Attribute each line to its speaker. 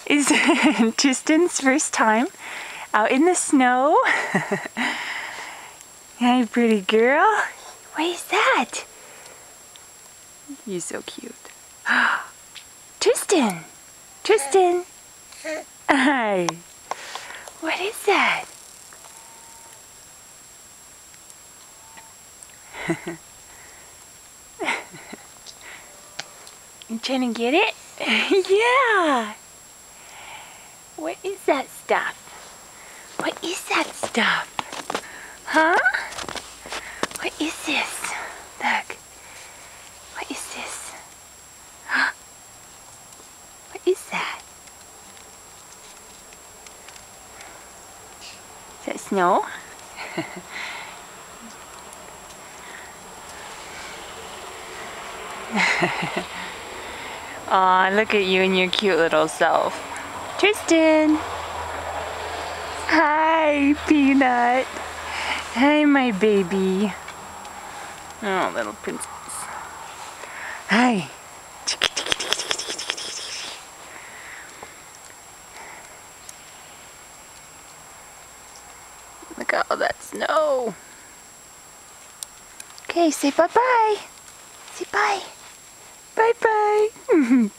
Speaker 1: is Tristan's first time out in the snow. Hi, pretty girl. What is that? You're so cute. Tristan! Tristan! Hi. What is that? You trying to get it? Yeah! What is that stuff? What is that stuff? Huh? What is this? Look. What is this? Huh? What is that? Is that snow? Aw, look at you and your cute little self. Tristan! Hi, Peanut! Hi, my baby. Oh, little princess. Hi! Look at all that snow. Okay, say bye-bye. Say bye. Bye-bye.